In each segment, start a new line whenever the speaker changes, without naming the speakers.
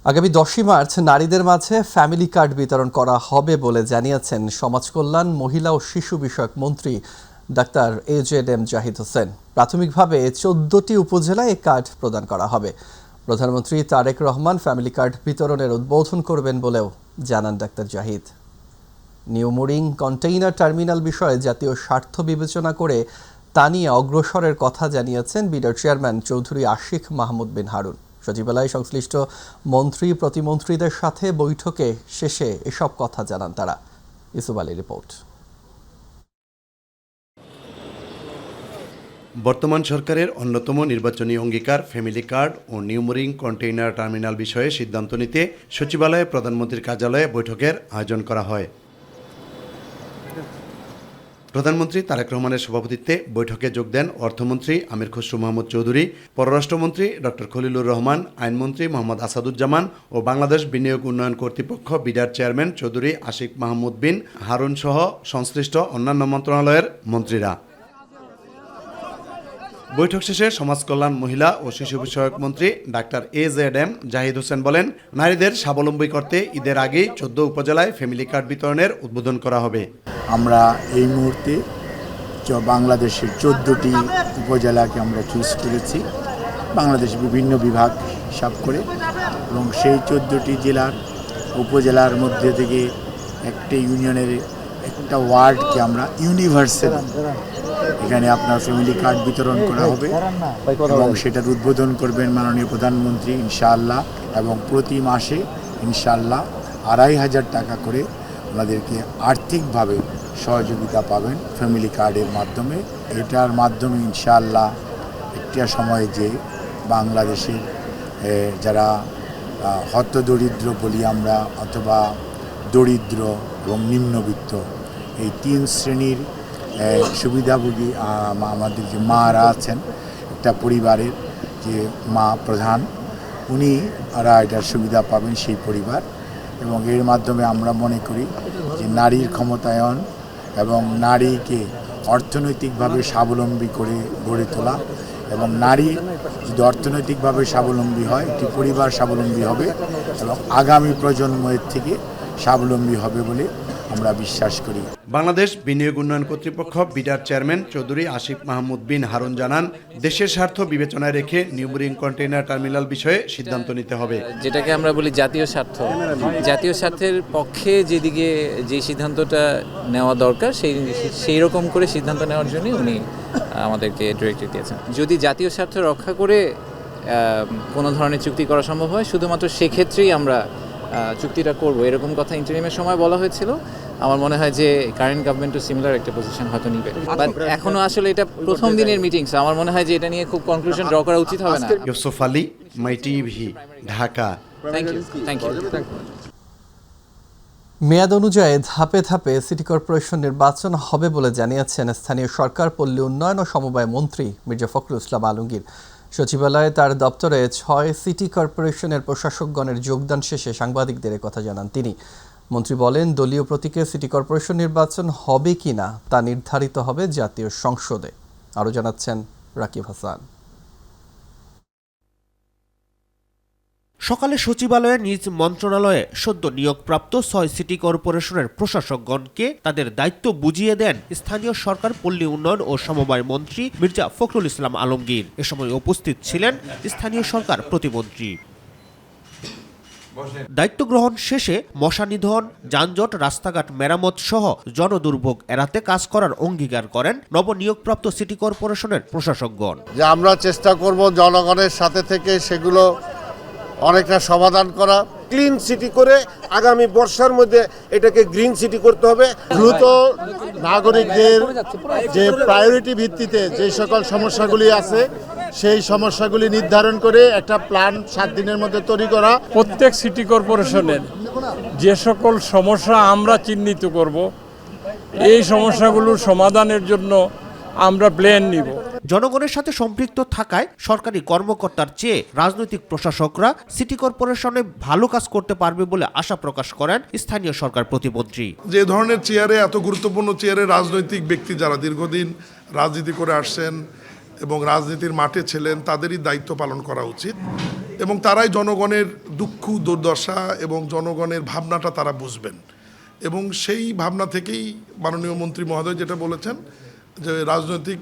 আগামী 10ই মার্চ নারীদের মাঝে ফ্যামিলি কার্ড বিতরণ করা হবে বলে জানিয়েছেন সমাজ কল্যাণ, মহিলা ও শিশু বিষয়ক মন্ত্রী ডাক্তার AJM জাহিদ হোসেন। প্রাথমিকভাবে 14টি উপজেলায় এই কার্ড প্রদান করা হবে। প্রধানমন্ত্রী তারেক রহমান ফ্যামিলি কার্ড বিতরণের উদ্বোধন করবেন বলেও জানান doctor Zahid. New mooring container terminal বিষয়ে জাতীয় স্বার্থ বিবেচনা করে তা নিয়ে অগ্রসরের কথা জানিয়েছেন বিডার চেয়ারম্যান চৌধুরী আশিক মাহমুদ বিন হারুন। সচিবালয়ে সংশ্লিষ্ট মন্ত্রী প্রতিমন্ত্রীদের সাথে বৈঠকে শেষে এসব কথা জানান তারা। ইউসুফ আলী রিপোর্ট।
বর্তমান সরকারের অন্যতম নির্বাচনী অঙ্গীকার ফ্যামিলি কার্ড ও নিউ মুরিং কন্টেইনার টার্মিনাল বিষয়ে সিদ্ধান্ত নিতে সচিবালয়ে প্রধানমন্ত্রীর কার্যালয়ে বৈঠকের আয়োজন করা হয়। প্রধানমন্ত্রী তারেক রহমানের সভাপতিত্বে বৈঠকে যোগ দেন অর্থমন্ত্রী আমির খসরু মাহমুদ চৌধুরী, পররাষ্ট্রমন্ত্রী ডক্টর খলিলুর রহমান, আইনমন্ত্রী মোহাম্মদ আসাদুজ্জামান ও বাংলাদেশ বিনিয়োগ উন্নয়ন কর্তৃপক্ষ বিডার চেয়ারম্যান চৌধুরী আশিক মাহমুদ বিন হারুন সহ সংশ্লিষ্ট অন্যান্য মন্ত্রণালয়ের মন্ত্রীরা। বৈঠক শেষে সমাজ কল্যাণ, মহিলা ও শিশু বিষয়ক মন্ত্রী ডাক্তার AJM জাহিদ হোসেন বলেন, নারীদের স্বাবলম্বী করতে ঈদের আগেই 14 উপজেলায় ফ্যামিলি কার্ড বিতরণের উদ্বোধন করা হবে।
আমরা এই মুহূর্তে বাংলাদেশের 14টি উপজেলাকে আমরা চুজ করেছি, বাংলাদেশ বিভিন্ন বিভাগ হিসাব করে, এবং সেই 14টি জেলার উপজেলার মধ্যে থেকে একটা ইউনিয়নের একটা ওয়ার্ডকে আমরা ইউনিভার্সাল এখানে আপনার ফ্যামিলি কার্ড বিতরণ করা হবে এবং সেটার উদ্বোধন করবেন মাননীয় প্রধানমন্ত্রী ইনশাআল্লাহ। এবং প্রতি মাসে ইনশাআল্লাহ 2500 টাকা করে ওনাদেরকে আর্থিকভাবে সহযোগিতা পাবেন ফ্যামিলি কার্ডের মাধ্যমে। এটার মাধ্যমে ইনশাআল্লাহ একটা সময় যে বাংলাদেশের যারা হতদরিদ্র বলি আমরা, অথবা দরিদ্র এবং নিম্নবিত্ত, এই 3 শ্রেণীর সুবিধাভোগী আমাদের যে মারা আছেন, একটা পরিবারের যে মা প্রধান, ওরা এটার সুবিধা পাবেন সেই পরিবার। এবং এর মাধ্যমে আমরা মনে করি যে নারীর ক্ষমতায়ন এবং নারীকে অর্থনৈতিকভাবে স্বাবলম্বী করে গড়ে তোলা, এবং নারী যদি অর্থনৈতিকভাবে স্বাবলম্বী হয়, একটি পরিবার স্বাবলম্বী হবে এবং আগামী প্রজন্মের থেকে স্বাবলম্বী হবে বলে আমরা বিশ্বাস করি।
বাংলাদেশ বিনিয়োগ উন্নয়ন কর্তৃপক্ষ বিডার চেয়ারম্যান চৌধুরী আশিক মাহমুদ বিন হারুন জানান, দেশের স্বার্থ বিবেচনায় রেখে নিউ মুরিং কন্টেইনার টার্মিনাল বিষয়ে সিদ্ধান্ত নিতে হবে।
যেটাকে আমরা বলি জাতীয় স্বার্থের পক্ষে যেদিকে যে সিদ্ধান্তটা নেওয়া দরকার সেই রকম করে সিদ্ধান্ত নেওয়ার জন্য উনি আমাদেরকে ডিরেক্টিভ দিয়েছেন। যদি জাতীয় স্বার্থ রক্ষা করে কোনো ধরনের চুক্তি করা সম্ভব হয়, শুধুমাত্র সেক্ষেত্রেই আমরা চুক্তিটা করব, এরকম কথা ইন্টারিমের সময় বলা হয়েছিল। আমার মনে হয় যে কারেন্ট গভর্নমেন্টও সিমিলার একটা পজিশন হয়তো নিবে, বাট এখনো আসলে এটা প্রথম দিনের মিটিং, আমার মনে হয় যে এটা নিয়ে খুব কনক্লুশন ড্র করা উচিত হবে না।
Yusuf Ali, my TV, Dhaka.
Thank you.
মেয়াদ অনুযায়ী ধাপে ধাপে সিটি কর্পোরেশন নির্বাচন হবে বলে জানিয়েছেন স্থানীয় সরকার, পল্লী উন্নয়ন ও সমবায় মন্ত্রী মির্জা ফখরুল ইসলাম আলমগীর। সচিবালয়ে তার দপ্তরে 6 সিটি কর্পোরেশনের প্রশাসকগণের যোগদান শেষে সাংবাদিকদের কথা জানান তিনি। মন্ত্রী বলেন, দলীয় প্রতীকে সিটি কর্পোরেশন নির্বাচন হবে কিনা তা নির্ধারিত হবে জাতীয় সংসদে। আরও জানাচ্ছেন রাকিব হাসান।
সকালে সচিবালয়ে নিজ মন্ত্রণালয়ে সদ্য নিয়োগপ্রাপ্ত 6 সিটি কর্পোরেশনের প্রশাসকগণকে তাদের দায়িত্ব বুঝিয়ে দেন স্থানীয় সরকার, পল্লী উন্নয়ন ও সমবায় মন্ত্রী মির্জা ফখরুল ইসলাম আলমগীর। এ সময় উপস্থিত ছিলেন স্থানীয় সরকার প্রতিমন্ত্রী। দায়িত্ব গ্রহণ শেষে মশা নিধন, যানজট, রাস্তাঘাট মেরামত সহ জনদুর্ভোগ এড়াতে কাজ করার অঙ্গীকার করেন নবনিয়োগপ্রাপ্ত সিটি কর্পোরেশনের প্রশাসকগণ।
যে আমরা চেষ্টা করব জনগণের সাথে থেকে সেগুলো অনেকটা সমাধান করা, ক্লিন সিটি করে আগামী বর্ষার মধ্যে এটাকে গ্রিন সিটি করতে হবে। দ্রুত নাগরিকদের যে প্রায়োরিটি ভিত্তিতে যে সকল সমস্যাগুলি আছে সেই সমস্যাগুলি নির্ধারণ করে একটা প্ল্যান 7 দিনের মধ্যে তৈরি করা।
প্রত্যেক সিটি কর্পোরেশনের যে সকল সমস্যা আমরা চিহ্নিত করব, এই সমস্যাগুলোর সমাধানের জন্য আমরা প্ল্যান নিব।
জনগণের সাথে সম্পৃক্ত থাকায় সরকারি কর্মকর্তার চেয়ে রাজনৈতিক প্রশাসকরা সিটি কর্পোরেশনে ভালো কাজ করতে পারবে বলে আশা প্রকাশ করেন স্থানীয় সরকার প্রতিমন্ত্রী।
যে ধরনের চেয়ারে, এত গুরুত্বপূর্ণ চেয়ারে রাজনৈতিক ব্যক্তি যারা দীর্ঘদিন রাজনীতি করে আসছেন, এবং রাজনীতির মাঠে ছিলেন, তাদেরই দায়িত্ব পালন করা উচিত এবং তারাই জনগণের দুঃখ দুর্দশা এবং জনগণের ভাবনাটা তারা বুঝবেন এবং সেই ভাবনা থেকেই মাননীয় মন্ত্রী মহোদয় যেটা বলেছেন যে রাজনৈতিক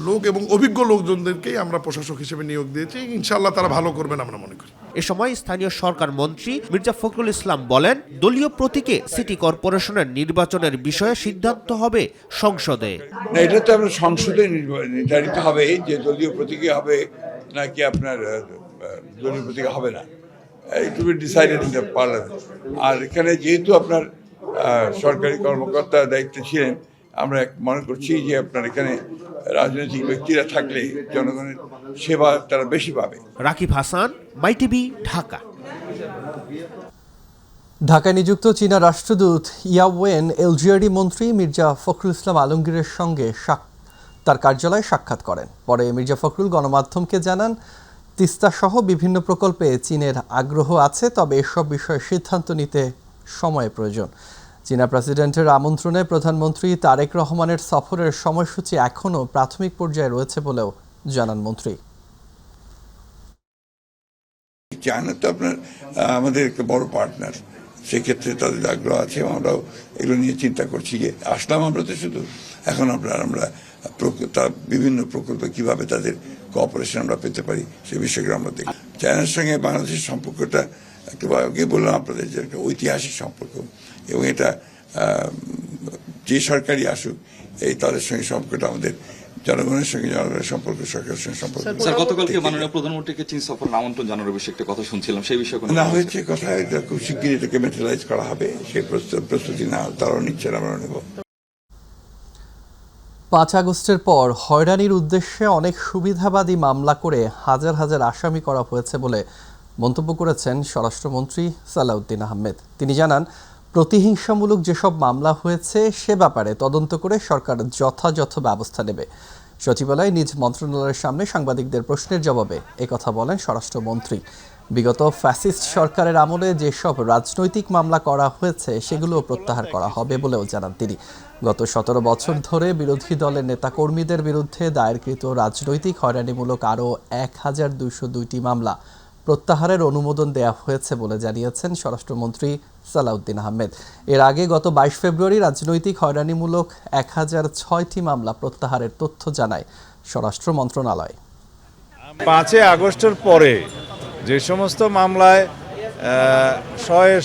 লোক এবং অভিজ্ঞ লোকজনদেরকেই আমরা প্রশাসক হিসেবে নিয়োগ দিয়েছি, ইনশাআল্লাহ তারা ভালো করবেন আমরা মনে করি।
এ সময় স্থানীয় সরকার মন্ত্রী মির্জা ফখরুল ইসলাম বলেন, দলীয় প্রতীকে সিটি কর্পোরেশনের নির্বাচনের বিষয়ে সিদ্ধান্ত হবে সংসদে।
না, এটা তো আমরা সংসদে নির্ধারিত হবে যে দলীয় প্রতীকে হবে নাকি আপনার দলীয় প্রতীকে হবে না, it will be decided in the parliament. আর এখানে যেহেতু আপনার সরকারি কর্মকর্তার দায়িত্বে ছিলেন, আমরা মনে করছি যে আপনার এখানে রাজনৈতিক ব্যক্তিরা থাকলে জনগণের সেবা তারা বেশি পাবে।
রাকিব হাসান, মাইটিভি, ঢাকা।
ঢাকায় নিযুক্ত চীনা রাষ্ট্রদূত ইয়াওয়েন এলজিআরডি মন্ত্রী মির্জা ফখরুল ইসলাম আলমগীরের সঙ্গে তার কার্যালয়ে সাক্ষাৎ করেন। পরে মির্জা ফখরুল গণমাধ্যমকে জানান, তিস্তা সহ বিভিন্ন প্রকল্পে চীনের আগ্রহ আছে, তবে এসব বিষয়ে সিদ্ধান্ত নিতে সময় প্রয়োজন। চীনা প্রেসিডেন্টের আমন্ত্রণে প্রধানমন্ত্রী তারেক রহমানের সফরের সময়সূচি এখনও প্রাথমিক পর্যায়ে রয়েছে বলেও জানান মন্ত্রী।
চায়না তো আপনার আমাদের একটা বড় পার্টনার, সেক্ষেত্রে তাদের আগ্রহ আছে এবং আমরাও এগুলো নিয়ে চিন্তা করছি যে আসলাম আমরা তো শুধু, এখন আমরা বিভিন্ন প্রকল্প কিভাবে তাদের কোঅপারেশন আমরা পেতে পারি সে বিষয়গুলো আমরা দেখি। চায়নার সঙ্গে বাংলাদেশের সম্পর্কটা একটু আগে বললাম আপনাদের যে একটা ঐতিহাসিক সম্পর্ক এবং এটা যে সরকারই আসুক এই তাদের সঙ্গে সম্পর্কটা আমাদের জনগণের সঙ্গে জনগণের সম্পর্ক, সরকারের সঙ্গে সম্পর্ক।
স্যার, গতকালকে মাননীয় প্রধানমন্ত্রীকে চীন সফর আমন্ত্রণ জানানোর বিষয়ে একটা কথা শুনছিলাম, সেই বিষয়ে
না হয়েছে কথা, এটা খুব শিগগিরই এটাকে ম্যাটেরিয়ালাইজ করা হবে, সেই প্রস্তুতি না তারাও নিচ্ছেন, আমরা নেব।
5 আগস্টের পর হয়রানির উদ্দেশ্যে অনেক সুবিধাবাদী মামলা করে হাজার হাজার আসামি করা হয়েছে বলে মন্তব্য করেছেন স্বরাষ্ট্রমন্ত্রী সালাউদ্দিন আহমেদ। তিনি জানান, প্রতিহিংসামূলক যেসব মামলা হয়েছে সে ব্যাপারে তদন্ত করে সরকার যথাযথ ব্যবস্থা নেবে। সচিবালয়ে নিজ মন্ত্রণালয়ের সামনে সাংবাদিকদের প্রশ্নের জবাবে একথা বলেন স্বরাষ্ট্রমন্ত্রী। বিগত ফ্যাসিস্ট সরকারের আমলে যেসব রাজনৈতিক মামলা করা হয়েছে সেগুলো প্রত্যাহার করা হবে বলেও জানান তিনি। গত 17 বছর ধরে বিরোধী দলের নেতাকর্মীদের বিরুদ্ধে দায়েরকৃত রাজনৈতিক হয়রানিমূলক আরও 1202টি মামলা প্রত্যাহারের অনুমোদন দেওয়া হয়েছে বলে জানিয়েছেন স্বরাষ্ট্রমন্ত্রী সালাউদ্দিন আহমেদ। এর আগে গত 22 ফেব্রুয়ারি রাজনৈতিক হয়রানিমূলক 1006টি মামলা প্রত্যাহারের তথ্য জানায় স্বরাষ্ট্র মন্ত্রণালয়।
5 আগস্টের পরে যে সমস্ত মামলায়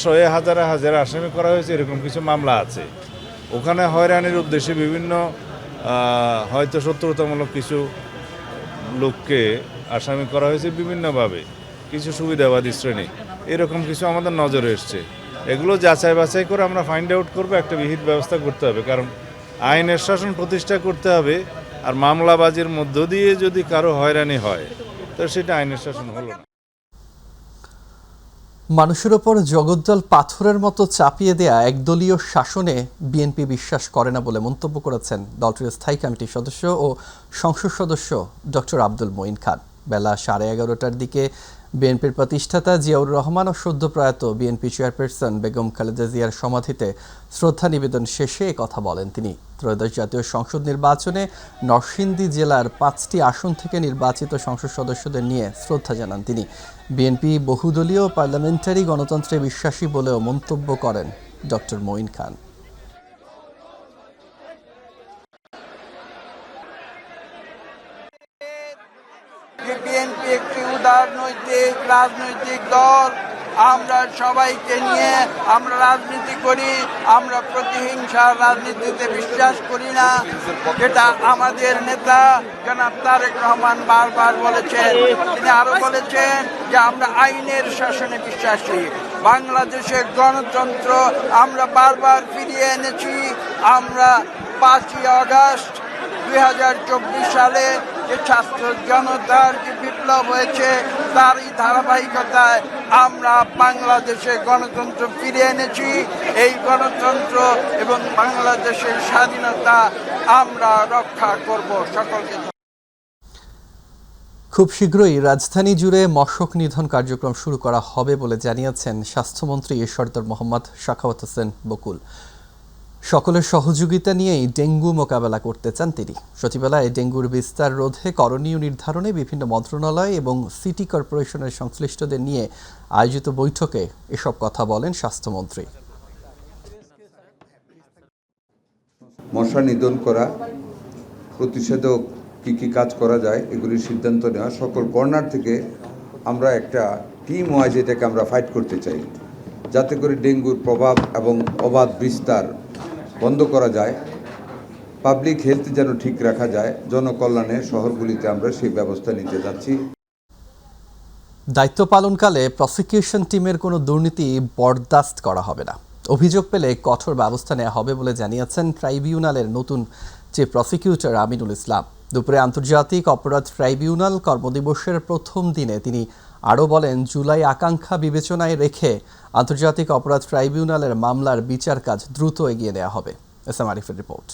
শয়ে হাজারে হাজারে আসামি করা হয়েছে, এরকম কিছু মামলা আছে, ওখানে হয়রানির উদ্দেশ্যে বিভিন্ন হয়তো শত্রুতামূলক কিছু লোককে আসামি করা হয়েছে বিভিন্নভাবে, কিছু সুবিধাবাদী শ্রেণী, এরকম কিছু আমাদের নজরে এসছে। এগুলো যাচাই বাছাই করে আমরা ফাইন্ড আউট করবো, একটা বিহিত ব্যবস্থা করতে হবে, কারণ আইনের শাসন প্রতিষ্ঠা করতে হবে। আর মামলাবাজির মধ্য দিয়ে যদি কারো হয়রানি হয় তো সেটা আইনের শাসন হলো না।
মানুষের ওপর জগদ্দল পাথরের মতো চাপিয়ে দেয়া একদলীয় শাসনে বিএনপি বিশ্বাস করে না বলে মন্তব্য করেছেন দলটির স্থায়ী কমিটির সদস্য ও সংসদ সদস্য ডক্টর আব্দুল মঈন খান। বেলা 11:30টার দিকে বিএনপির প্রতিষ্ঠাতা জিয়াউর রহমান ও সদ্যপ্রয়াত বিএনপি চেয়ারপারসন বেগম খালেদা জিয়ার সমাধিতে শ্রদ্ধা নিবেদন শেষে কথা বলেন তিনি। ত্রয়োদশ জাতীয় সংসদ নির্বাচনে নরসিংদী জেলার 5টি আসন থেকে নির্বাচিত সংসদ সদস্যদের নিয়ে শ্রদ্ধা জানান তিনি। বিএনপি বহুদলীয় পার্লামেন্টারি গণতন্ত্রে বিশ্বাসী বলেও মন্তব্য করেন ডক্টর মঈন খান।
বিএনপি একটি উদারনৈতিক রাজনৈতিক দল, আমরা সবাইকে নিয়ে আমরা রাজনীতি করি, আমরা প্রতিহিংসার রাজনীতিতে বিশ্বাস করি না। যেটা আমাদের নেতা জনাব তারেক রহমান বারবার বলেছেন। তিনি আরো বলেছেন যে আমরা আইনের শাসনে বিশ্বাসী, বাংলাদেশের গণতন্ত্র আমরা বারবার ফিরিয়ে এনেছি। আমরা 5ই আগস্ট 2024 সালে যে ছাত্র জনতার যে বিপ্লব হয়েছে তারই ধারাবাহিকতায় আমরা বাংলাদেশে গণতন্ত্র ফিরিয়ে এনেছি। এই গণতন্ত্র এবং বাংলাদেশের স্বাধীনতা আমরা রক্ষা করব। সকলকে
খুব শীঘ্রই রাজধানী জুড়ে মশক নিধন কার্যক্রম শুরু করা হবে বলে জানিয়েছেন স্বাস্থ্যমন্ত্রী সরদার মোহাম্মদ সাখাওয়াত হোসেন বকুল। সকলের সহযোগিতা নিয়েই ডেঙ্গু মোকাবেলা করতে চান তিনি। সচিবালয়ে ডেঙ্গুর বিস্তার রোধে করণীয় নির্ধারণে বিভিন্ন মন্ত্রণালয় এবং সিটি কর্পোরেশনের সংশ্লিষ্টদের নিয়ে আয়োজিত বৈঠকে এসব কথা বলেন স্বাস্থ্যমন্ত্রী।
মশা নিধন করা, প্রতিষেধক কী কী কাজ করা যায় এগুলির সিদ্ধান্ত নেওয়া, সকল কর্নার থেকে আমরা একটা টিম ওয়াইজ এটাকে আমরা ফাইট করতে চাই, যাতে করে ডেঙ্গুর প্রভাব এবং অবাধ বিস্তার বন্ধ করা যায়, পাবলিক হেলথ যেন ঠিক রাখা যায়। জনকল্যাণে শহরগুলিতে আমরা সেই ব্যবস্থা নিতে যাচ্ছি।
দায়িত্ব পালনকালে প্রসিকিউশন টিমের কোনো দুর্নীতি বরদাস্ত করা হবে না। অভিযোগ পেলে কঠোর ব্যবস্থা নেওয়া হবে বলে জানিয়েছেন ট্রাইব্যুনালের নতুন চিফ প্রসিকিউটর আমিনুল ইসলাম। দুপুরে আন্তর্জাতিক অপরাধ ট্রাইব্যুনাল কর্মদিবসের প্রথম দিনে তিনি আরও বলেন, জুলাই আকাঙ্ক্ষা বিবেচনায় রেখে আন্তর্জাতিক অপরাধ ট্রাইব্যুনালের মামলার বিচার কাজ দ্রুত এগিয়ে নেওয়া হবে। এসএম আরিফের রিপোর্ট।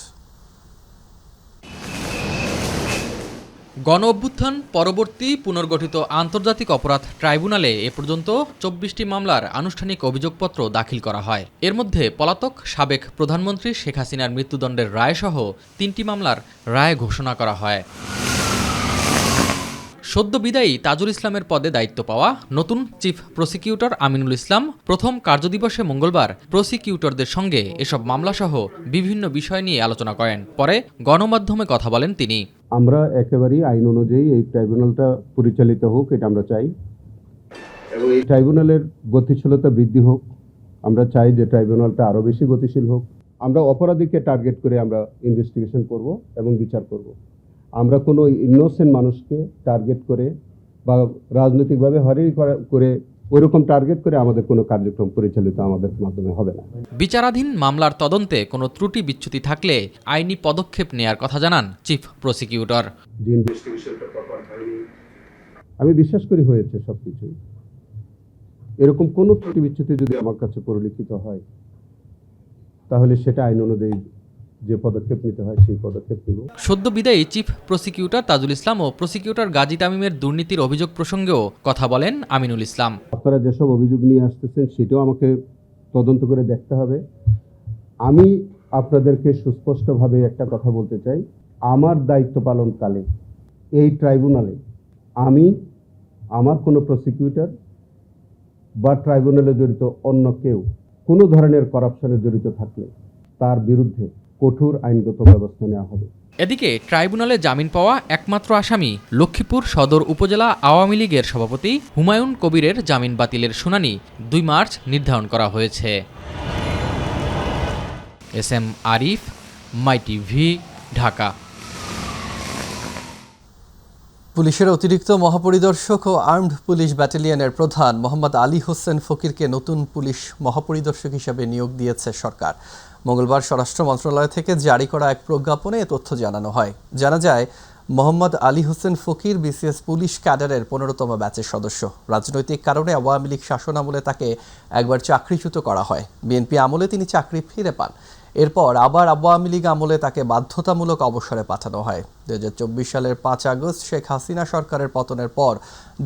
গণ অভ্যুত্থান পরবর্তী পুনর্গঠিত আন্তর্জাতিক অপরাধ ট্রাইব্যুনালে এ পর্যন্ত ২৪টি মামলার আনুষ্ঠানিক অভিযোগপত্র দাখিল করা হয়। এর মধ্যে পলাতক সাবেক প্রধানমন্ত্রী শেখ হাসিনার মৃত্যুদণ্ডের রায়সহ ৩টি মামলার রায় ঘোষণা করা হয়। সদ্য বিদায়ী তাজুল ইসলামের পদে দায়িত্ব পাওয়া নতুন চিফ প্রসিকিউটর আমিনুল ইসলাম প্রথম কার্যদিবসে মঙ্গলবার প্রসিকিউটরদের সঙ্গে এসব মামলাসহ বিভিন্ন বিষয় নিয়ে আলোচনা করেন। পরে গণমাধ্যমে কথা বলেন তিনি।
আমরা একেবারেই আইন অনুযায়ী এই ট্রাইব্যুনালটা পরিচালিত হোক, এটা আমরা চাই, এবং এই ট্রাইব্যুনালের গতিশীলতা বৃদ্ধি হোক। আমরা চাই যে ট্রাইব্যুনালটা আরও বেশি গতিশীল হোক। আমরা অপরাধীকে টার্গেট করে আমরা ইনভেস্টিগেশন করব এবং বিচার করব। আমরা কোনো ইনোসেন্ট মানুষকে টার্গেট করে বা রাজনৈতিকভাবে হয়রানি করে ওইরকম টার্গেট করে আমাদের কোনো কার্যক্রম পরিচালিত আমাদের মাধ্যমে হবে না।
বিচারাধীন মামলার তদন্তে কোনো ত্রুটি বিচ্যুতি থাকলে আইনি পদক্ষেপ নেয়ার কথা জানান চিফ প্রসিকিউটর।
যে ইনভেস্টিগেশনটা প্রপার হয়নি, আমি বিশ্বাস করি হয়েছে সবকিছুই। এরকম কোনো ত্রুটি বিচ্যুতি যদি আমার কাছে পরিলক্ষিত হয়, তাহলে সেটা আইন অনুযায়ী যে পদক্ষেপ নিতে হয় সেই পদক্ষেপ নিব।
সদ্য বিদায়ী চিফ প্রসিকিউটর তাজুল ইসলাম ও প্রসিকিউটর গাজী তামিমের দুর্নীতির অভিযোগ প্রসঙ্গেও কথা বলেন আমিনুল ইসলাম।
আপনারা যেসব অভিযোগ নিয়ে আসতেছেন সেটাও আমাকে তদন্ত করে দেখতে হবে। আমি আপনাদেরকে সুস্পষ্টভাবে একটা কথা বলতে চাই, আমার দায়িত্ব পালনকালে এই ট্রাইব্যুনালে আমি আমার কোনো প্রসিকিউটর বা ট্রাইব্যুনালে জড়িত অন্য কেউ কোনো ধরনের করাপশনে জড়িত থাকলে তার বিরুদ্ধে কঠোর আইনগত ব্যবস্থা নেওয়া হবে।
এদিকে ট্রাইব্যুনালে জামিন পাওয়া একমাত্র আসামি লক্ষ্মীপুর সদর উপজেলা আওয়ামী লীগের সভাপতি হুমায়ুন কবিরের জামিন বাতিলের শুনানি ২ মার্চ নির্ধারণ করা হয়েছে। এসএম আরিফ, মাই টিভি, ঢাকা।
পুলিশের অতিরিক্ত মহাপরিদর্শক ও আর্মড পুলিশ ব্যাটালিয়নের প্রধান মোহাম্মদ আলী হোসেন ফকিরকে নতুন পুলিশ মহাপরিদর্শক হিসেবে নিয়োগ দিয়েছে সরকার। মঙ্গলবার স্বরাষ্ট্র মন্ত্রণালয় থেকে জারি করা এক প্রজ্ঞাপনে এ তথ্য জানানো হয়। জানা যায়, মোহাম্মদ আলী হোসেন ফকির বিসিএস পুলিশ ক্যাডারের ১৫তম ব্যাচের সদস্য। রাজনৈতিক কারণে আওয়ামী লীগ শাসনামলে তাকে একবার চাকরিচ্যুত করা হয়। বিএনপি আমলে তিনি চাকরি ফিরে পান। এরপর আবার আওয়ামী লীগ আমলে তাকে বাধ্যতামূলক অবসরে পাঠানো হয়। ২০২৪ সালের ৫ আগস্ট শেখ হাসিনা সরকারের পতনের পর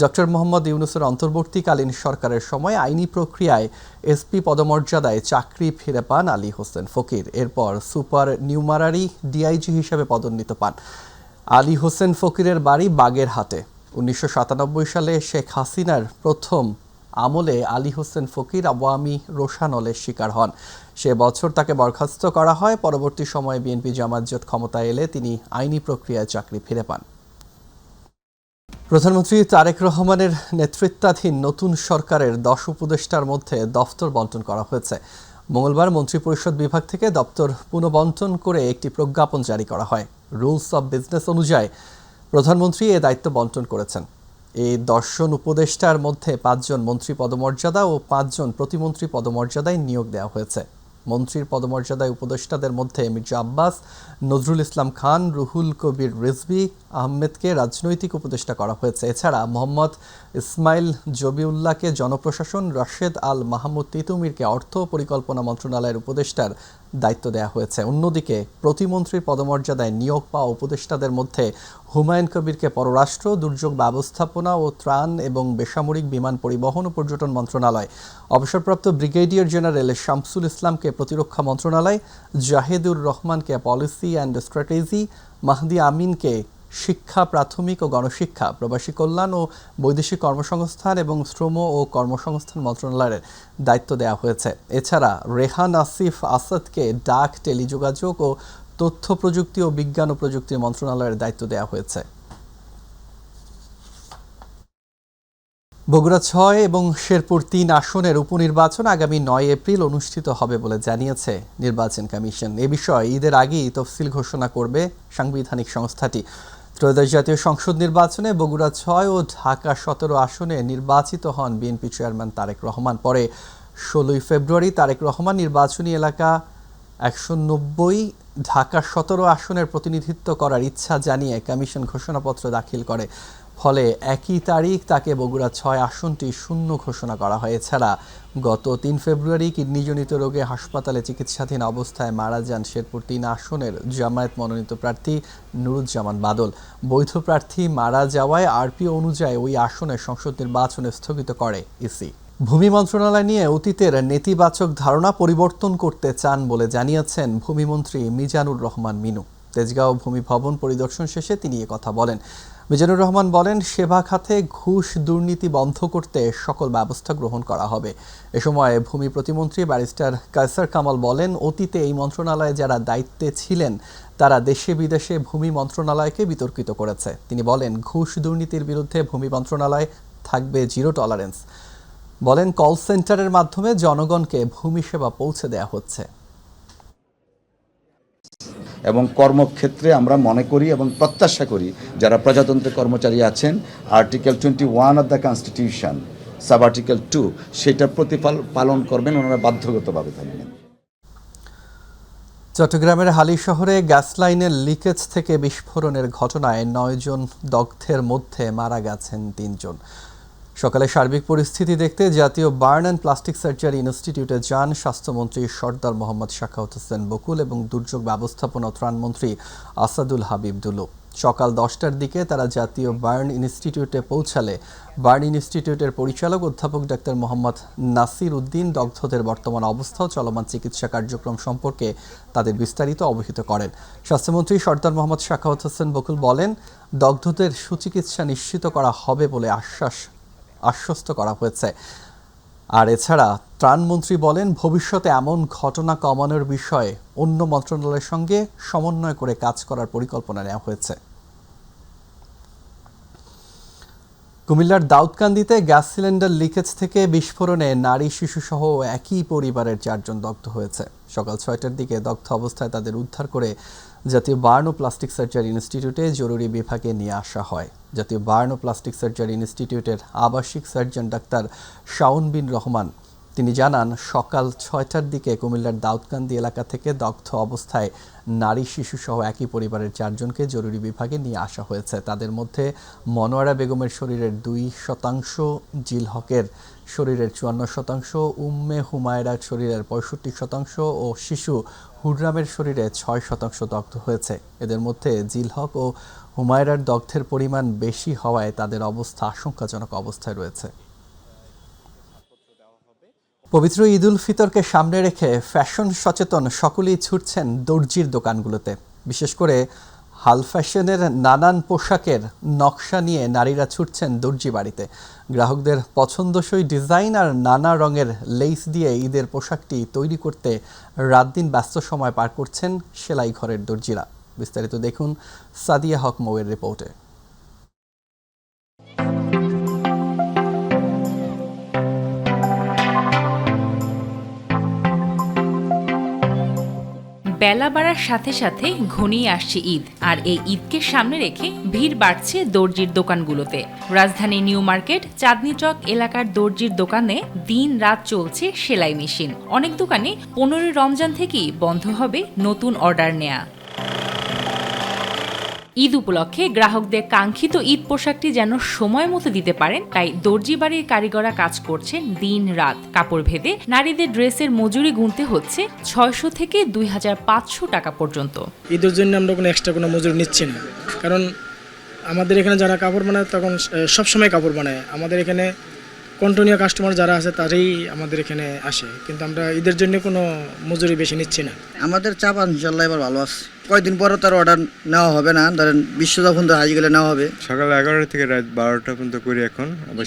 ডক্টর মোহাম্মদ ইউনূসের অন্তর্বর্তীকালীন সরকারের সময় আইনি প্রক্রিয়ায় এসপি পদমর্যাদায় চাকরি ফিরে পান আলী হোসেন ফকির। এরপর সুপার নিউমারারি ডিআইজি হিসেবে পদোন্নীত পান। আলী হোসেন ফকিরের বাড়ি বাগেরহাটে। ১৯৯৭ সালে শেখ হাসিনার প্রথম আমলে আলী হোসেন ফকির আওয়ামী রোষানলের শিকার হন। সে বছর তাকে বরখাস্ত করা হয়। পরবর্তী সময়ে বিএনপি জামাত জোট ক্ষমতায় এলে তিনি আইনি প্রক্রিয়ায় চাকরি ফিরে পান। প্রধানমন্ত্রী তারেক রহমানের নেতৃত্বাধীন নতুন সরকারের ১০ উপদেষ্টার মধ্যে দফতর বণ্টন করা হয়েছে। মঙ্গলবার মন্ত্রিপরিষদ বিভাগ থেকে দপ্তর পুনঃবণ্টন করে একটি প্রজ্ঞাপন জারি করা হয়। রুলস অব বিজনেস অনুযায়ী প্রধানমন্ত্রী এ দায়িত্ব বণ্টন করেছেন। এই ১০ জন উপদেষ্টার মধ্যে ৫ জন মন্ত্রী পদমর্যাদা ও ৫ জন প্রতিমন্ত্রী পদমর্যাদায় নিয়োগ দেওয়া হয়েছে। মন্ত্রীর পদমর্যাদায় উপদেষ্টাদের মধ্যে মির্জা আব্বাস, নজরুল ইসলাম খান, রুহুল কবির রিজভী আহমেদকে রাজনৈতিক উপদেষ্টা করা হয়েছে। এছাড়া মোহাম্মদ ইসমাইল জবিউল্লাহকে জনপ্রশাসন, রাশেদ আল মাহমুদ তিতুমিরকে অর্থ পরিকল্পনা মন্ত্রণালয়ের উপদেষ্টার দায়িত্ব দেওয়া হয়েছে। অন্যদিকে প্রতিমন্ত্রীর পদমর্যাদায় নিয়োগ পাওয়া উপদেষ্টাদের মধ্যে হুমায়ুন কবিরকে পররাষ্ট্র, দুর্যোগ ব্যবস্থাপনা ও ত্রাণ এবং বেসামরিক বিমান পরিবহন ও পর্যটন মন্ত্রণালয়, অবসরপ্রাপ্ত ব্রিগেডিয়ার জেনারেল শামসুল ইসলামকে প্রতিরক্ষা মন্ত্রণালয়, জাহিদুর রহমানকে পলিসি অ্যান্ড স্ট্র্যাটেজি, মাহদি আমিনকে শিক্ষা, প্রাথমিক ও গণশিক্ষা, প্রবাসী কল্যাণ ও বৈদেশিক কর্মসংস্থান এবং শ্রম ও কর্মসংস্থান মন্ত্রণালয়ের দায়িত্ব দেওয়া হয়েছে। এছাড়া রেহান আসিফ আসাদকে ডাক, টেলিযোগাযোগ ও তথ্য প্রযুক্তি ও বিজ্ঞান ও প্রযুক্তি মন্ত্রণালয়ের দায়িত্ব দেওয়া হয়েছে। বগুড়া ৬ এবং শেরপুর ৩ আসনের উপনির্বাচন আগামী ৯ এপ্রিল অনুষ্ঠিত হবে বলে জানিয়েছে নির্বাচন কমিশন। এ বিষয়ে ঈদের আগেই তফসিল ঘোষণা করবে সাংবিধানিক সংস্থাটি। ত্রয়োদশ জাতীয় সংসদ নির্বাচনে বগুড়া ৬ ও ঢাকা ১৭ আসনে নির্বাচিত হন বিএনপি চেয়ারম্যান তারেক রহমান। পরে ১৬ ফেব্রুয়ারি তারেক রহমান নির্বাচনী এলাকা ১৯০, ঢাকা ১৭ আসনের প্রতিনিধিত্ব করার ইচ্ছা জানিয়ে কমিশন ঘোষণাপত্র দাখিল করে। ফলে একই তারিখ তাকে বগুড়া ৬ আসনটি শূন্য ঘোষণা করা হয়। এছাড়া গত ৩ ফেব্রুয়ারি কিডনিজনিত রোগে হাসপাতালে চিকিৎসাধীন অবস্থায় মারা যান শেরপুর ৩ আসনের জামায়াত মনোনীত প্রার্থী নুরুজ্জামান বাদল। বৈধ প্রার্থী মারা যাওয়ায় আরপিও অনুযায়ী ওই আসনের সংসদ নির্বাচনে স্থগিত করে ইসি। ভূমি মন্ত্রণালয় নিয়ে অতীতের নেতিবাচক ধারণা পরিবর্তন করতে চান বলে জানিয়েছেন ভূমিমন্ত্রী মিজানুর রহমান মিনু। তেজগাঁও ভূমি ভবন পরিদর্শন শেষে তিনি কথা বলেন। মিজানুর রহমান বলেন, সেবা খাতে ঘুষ দুর্নীতি বন্ধ করতে সকল ব্যবস্থা গ্রহণ করা হবে। এ সময় ভূমি প্রতিমন্ত্রী ব্যারিস্টার কায়সার কামাল বলেন, অতীতে এই মন্ত্রণালয়ে যারা দায়িত্বে ছিলেন তারা দেশে বিদেশে ভূমি মন্ত্রণালয়কে বিতর্কিত করেছে। তিনি বলেন, ঘুষ দুর্নীতির বিরুদ্ধে ভূমি মন্ত্রণালয় থাকবে জিরো টলারেন্স। বলেন, কল সেন্টারের মাধ্যমে জনগণকে ভূমি সেবা পৌঁছে দেওয়া হচ্ছে।
এবং কর্মক্ষেত্রে আমরা মনে করি এবং প্রত্যাশা করি যারা প্রজাতন্ত্রের কর্মচারী আছেন, article 21 of the constitution, sub article 2, সেটার প্রতিপালন করবেন, ওনারা বাধ্যগতভাবে থাকবেন।
চট্টগ্রামের হালি শহরে গ্যাস লাইনের লিকেজ থেকে বিস্ফোরণের ঘটনায় ৯ জন দগ্ধের মধ্যে মারা গেছেন ৩ জন। সকালে সার্বিক পরিস্থিতি দেখতে জাতীয় বার্ন অ্যান্ড প্লাস্টিক সার্জারি ইনস্টিটিউটে যান স্বাস্থ্যমন্ত্রী সরদার মোহাম্মদ সাখাওয়াত হোসেন বকুল এবং দুর্যোগ ব্যবস্থাপনা ও ত্রাণমন্ত্রী আসাদুল হাবিব দুলু। সকাল 10টার দিকে তারা জাতীয় বার্ন ইনস্টিটিউটে পৌঁছালে বার্ন ইনস্টিটিউটের পরিচালক অধ্যাপক ডাক্তার মোহাম্মদ নাসির উদ্দিন দগ্ধদের বর্তমান অবস্থা ও চলমান চিকিৎসা কার্যক্রম সম্পর্কে তাদের বিস্তারিত অবহিত করেন। স্বাস্থ্যমন্ত্রী সরদার মোহাম্মদ সাখাওয়াত হোসেন বকুল বলেন, দগ্ধদের সুচিকিৎসা নিশ্চিত করা হবে বলে আশ্বস্ত করা হয়েছে। আর এছাড়া ত্রাণমন্ত্রী বলেন, ভবিষ্যতে এমন ঘটনা কমানোর বিষয়ে অন্য মন্ত্রণালয়ের সঙ্গে সমন্বয় করে কাজ করার পরিকল্পনা নেওয়া হয়েছে। কুমিল্লার দাউদকান্দিতে গ্যাস সিলিন্ডার লিকেজ থেকে বিস্ফোরণে নারী, শিশুসহ একই পরিবারের 4 জন দগ্ধ হয়েছে। সকাল 6টার দিকে দগ্ধ অবস্থায় তাদের উদ্ধার করে জাতীয় বার্ন ও প্লাস্টিক সার্জারি ইনস্টিটিউটে জরুরি বিভাগে নিয়ে আসা হয়। জাতীয় বার্ন ও প্লাস্টিক সার্জারি ইনস্টিটিউটের আবাসিক সার্জন ডাক্তার শাওন বিন রহমান তিনি জানান, সকাল 6টার দিকে কুমিল্লার দাউদকান্দি এলাকা থেকে দগ্ধ অবস্থায় নারী, শিশুসহ একই পরিবারের 4 জনকে জরুরি বিভাগে নিয়ে আসা হয়েছে। তাদের মধ্যে মনোয়ারা বেগমের শরীরের 2%, জিল হকের শরীরের 54%, উম্মে হুমায়রার শরীরের 65% ও শিশু হুররামের শরীরে 6% দগ্ধ হয়েছে। এদের মধ্যে জিল হক ও হুমায়রার দগ্ধের পরিমাণ বেশি হওয়ায় তাদের অবস্থা আশঙ্কাজনক অবস্থায় রয়েছে। পবিত্র ঈদ উল ফিতরকে সামনে রেখে ফ্যাশন সচেতন সকলেই ছুটছেন দর্জির দোকানগুলোতে। বিশেষ করে হাল ফ্যাশনের নানান পোশাকের নকশা নিয়ে নারীরা ছুটছেন দর্জি বাড়িতে। গ্রাহকদের পছন্দসই ডিজাইন আর নানা রঙের লেস দিয়ে ঈদের পোশাকটি তৈরি করতে রাত দিন ব্যস্ত সময় পার করছেন সেলাই ঘরের দর্জিরা। বিস্তারিত দেখুন সাদিয়া হক মৌয়ের রিপোর্টে।
বেলা বাড়ার সাথে সাথে ঘনিয়ে আসছে ঈদ, আর এই ঈদকে সামনে রেখে ভিড় বাড়ছে দর্জির দোকানগুলোতে। রাজধানী নিউ মার্কেট, চাঁদনী চক এলাকার দর্জির দোকানে দিন রাত চলছে সেলাই মেশিন। অনেক দোকানে 15 রমজান থেকেই বন্ধ হবে নতুন অর্ডার নেয়া। ঈদ উপলক্ষে গ্রাহকদের কাঙ্ক্ষিত ঈদ পোশাকটি যেন সময় মতো দিতে পারেন, তাই দর্জি বাড়ির কারিগররা কাজ করছেন দিন রাত। কাপড় ভেদে নারীদের ড্রেসের মজুরি গুনতে হচ্ছে 600 থেকে 2500 টাকা পর্যন্ত।
ঈদের জন্য আমরা কোনো এক্সট্রা কোনো মজুরি নিচ্ছি না, কারণ আমাদের এখানে যারা কাপড় বানায় তখন সবসময় কাপড় বানায়। আমাদের এখানে কন্টিনিউ কাস্টমার যারা আছে তারাই আমাদের এখানে আসে, কিন্তু আমরা ঈদের জন্য কোনো মজুরি বেশি নিচ্ছি না।
আমাদের চাপ ইনশাল্লাহ এবার ভালো আছে। কয়েকদিন পরও তার অর্ডার নেওয়া হবে না, ধরেন বিশ্ব যখন তো হাজি গেলে নেওয়া হবে।
সকাল 11টা থেকে রাত 12টা পর্যন্ত করি এখন। আবার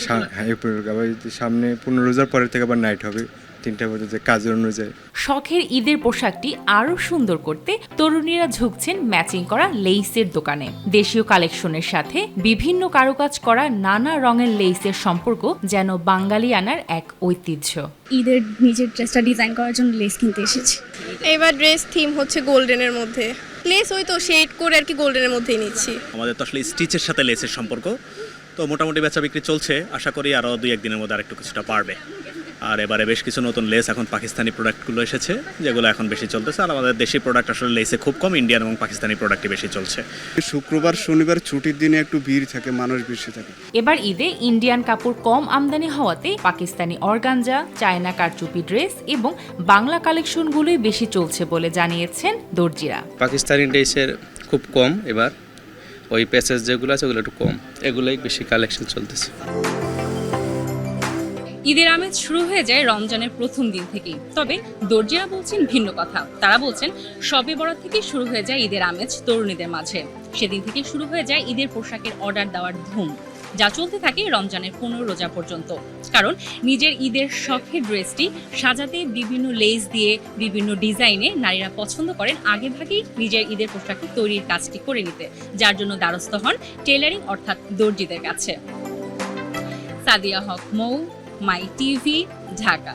সামনে 15 রোজার পরের থেকে আবার নাইট হবে 3টা পর্যন্ত কাজের অনুযায়ী।
শখের ঈদের পোশাকটি আরও সুন্দর করতে তরুণীরা ঝুঁকছেন ম্যাচিং করা লেইসের দোকানে। দেশীয় কালেকশনের সাথে বিভিন্ন কারুকাজ করা নানা রঙের লেইসের সম্পর্ক যেন বাঙালিয়ানার এক ঐতিহ্য।
ঈদের নিজের ড্রেসটা ডিজাইন করার জন্য লেস কিনতে এসেছি। এবার ড্রেস থিম হচ্ছে গোল্ডেনের মধ্যে, লেস ওই তো শেড করে আর কি গোল্ডেনের মধ্যেই নিচ্ছি।
আমাদের তো আসলে স্টিচের সাথে লেসের সম্পর্ক, তো মোটামুটি বেচা বিক্রি চলছে। আশা করি আরও 2-1 দিনের মধ্যে আরেকটু কিছুটা বাড়বে। আর এবারে বেশ কিছু নতুন লেস এখন পাকিস্তানি প্রোডাক্টগুলো এসেছে, যেগুলো এখন বেশি চলতেছে। আর আমাদের দেশি প্রোডাক্ট আসলে লেসে খুব কম, ইন্ডিয়ান এবং পাকিস্তানি প্রোডাক্টই বেশি চলছে।
শুক্রবার শনিবার ছুটির দিনে একটু ভিড় থাকে, মানুষ বেশি থাকে।
এবার ঈদে ইন্ডিয়ান কাপড় কম আমদানি হওয়াতে পাকিস্তানি অর্গানজা, চায়না কারচুপি ড্রেস এবং বাংলা কালেকশনগুলোই বেশি চলছে বলে জানিয়েছেন দর্জিরা।
পাকিস্তানি ড্রেসের খুব কম, এবার ওই প্যাসেজ যেগুলো আছে ওগুলো একটু কম, এগুলোই বেশি কালেকশন চলতেছে।
ঈদের আমেজ শুরু হয়ে যায় রমজানের প্রথম দিন থেকেই, তবে দর্জিরা বলছেন ভিন্ন কথা। তারা বলছেন শবে বরাত থেকে শুরু হয়ে যায় ঈদের আমেজ তরুণীদের মাঝে। সেদিন থেকে শুরু হয়ে যায় ঈদের পোশাকের অর্ডার দেওয়ার ধুম, যা চলতে থাকে রমজানের 15 রোজা পর্যন্ত। কারণ নিজের ঈদের শখের ড্রেসটি সাজাতে বিভিন্ন লেস দিয়ে বিভিন্ন ডিজাইনে নারীরা পছন্দ করেন আগেভাগেই নিজের ঈদের পোশাকটি তৈরির কাজটি করে নিতে, যার জন্য দ্বারস্থ হন টেলারিং অর্থাৎ দর্জিদের কাছে। সাদিয়া হক মৌ, মাই টিভি, ঢাকা।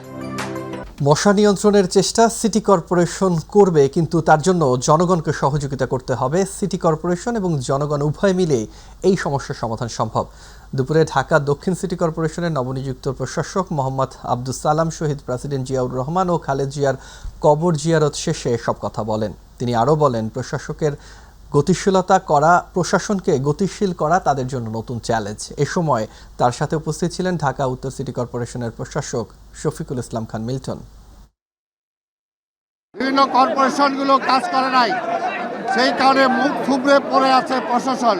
মশা নিয়ন্ত্রণের চেষ্টা সিটি কর্পোরেশন করবে, কিন্তু তার জন্য জনগণকে সহযোগিতা করতে হবে। সিটি কর্পোরেশন এবং জনগণ উভয় মিলে এই সমস্যার সমাধান সম্ভব। দুপুরে ঢাকা দক্ষিণ সিটি কর্পোরেশনের নবনিযুক্ত প্রশাসক মোহাম্মদ আব্দুস সালাম শহীদ প্রেসিডেন্ট জিয়াউর রহমান ও খালেদ জিয়ার কবর জিয়ারত শেষে সব কথা বলেন। তিনি আরও বলেন, প্রশাসনকে গতিশীল করা তাদের জন্য নতুন চ্যালেঞ্জ। এ সময় তার সাথে উপস্থিত ছিলেন ঢাকা উত্তর সিটি কর্পোরেশনের প্রশাসক শফিকুল ইসলাম খান মিল্টন।
বিভিন্ন কর্পোরেশনগুলো কাজ করে নাই, সেই কারণে মুখ থুবড়ে পড়ে আছে প্রশাসন।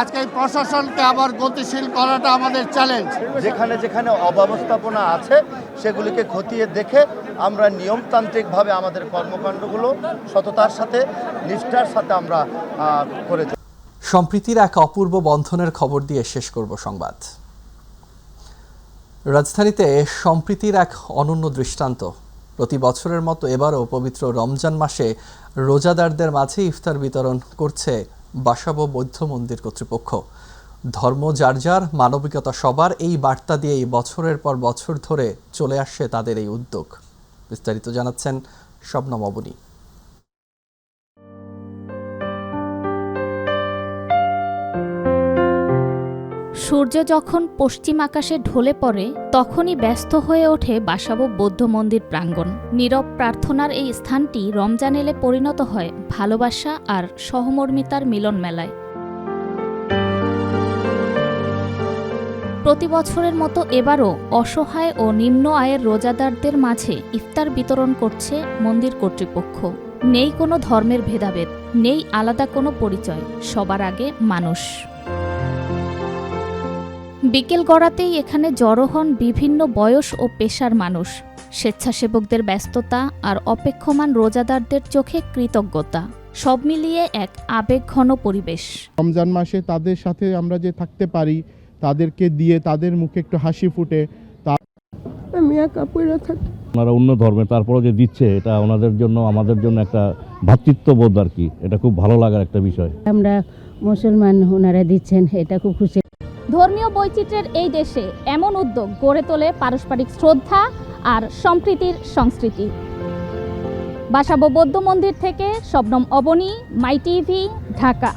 আজকে এই প্রশাসনকে আবার গতিশীল করাটা আমাদের চ্যালেঞ্জ।
যেখানে যেখানে অব্যবস্থাপনা আছে সেগুলিকে খতিয়ে দেখে আমরা নিয়মতান্ত্রিকভাবে আমাদের কর্মকাণ্ডগুলো সততার সাথে নিষ্ঠার সাথে আমরা করে যাই।
সম্প্রীতির এক অপূর্ব বন্ধনের খবর দিয়ে শেষ করব সংবাদ। রাজধানীতে সম্প্রীতির এক অনন্য দৃষ্টান্ত। প্রতি বছরের মতো এবারও পবিত্র রমজান মাসে রোজাদারদের মাঝে ইফতার বিতরণ করছে বাসাবো বৌদ্ধ মন্দির কর্তৃপক্ষ। ধর্ম যার যার, মানবিকতা সবার, এই বার্তা দিয়েই বছরের পর বছর ধরে চলে আসছে তাদের এই উদ্যোগ। বিস্তারিত জানাচ্ছেন শবনম অবনী।
সূর্য যখন পশ্চিম আকাশে ঢলে পড়ে তখনই ব্যস্ত হয়ে ওঠে বাসাবো বৌদ্ধ মন্দির প্রাঙ্গণ। নীরব প্রার্থনার এই স্থানটি রমজান এলে পরিণত হয় ভালোবাসা আর সহমর্মিতার মিলন মেলায়। প্রতি বছরের মতো এবারও অসহায় ও নিম্ন আয়ের রোজাদারদের মাঝে ইফতার বিতরণ করছে মন্দির কর্তৃপক্ষ। নেই কোনো ধর্মের ভেদাভেদ, নেই আলাদা কোনো পরিচয়, সবার আগে মানুষ। বিকেল গড়াতেই এখানে জড়ো হন বিভিন্ন বয়স ও পেশার মানুষ। স্বেচ্ছাসেবকদের ব্যস্ততা আর অপেক্ষমান রোজাদারদের চোখে কৃতজ্ঞতা, সব মিলিয়ে এক আবেগঘন পরিবেশ।
রমজান মাসে তাদের সাথে আমরা যে থাকতে পারি, তাদেরকে দিয়ে তাদের মুখে একটু হাসি ফুটে।
আমি একা পড়ে থাকি।
ওনারা অন্য ধর্মে, তারপরেও যে দিচ্ছে এটা ওনাদের জন্য আমাদের জন্য একটা ভ্রাতৃত্ববোধ আর কি, এটা খুব ভালো লাগার একটা বিষয়।
আমরা মুসলমান, ওনারা দিচ্ছেন, এটা খুব খুশি।
ধর্মীয় বৈচিত্র্যের এই দেশে এমন উদ্যোগ গড়ে তোলে পারস্পরিক শ্রদ্ধা আর সম্প্রীতির সংস্কৃতি। বাসাবো বৌদ্ধ মন্দির থেকে শবনম অবনী, মাই টিভি, ঢাকা।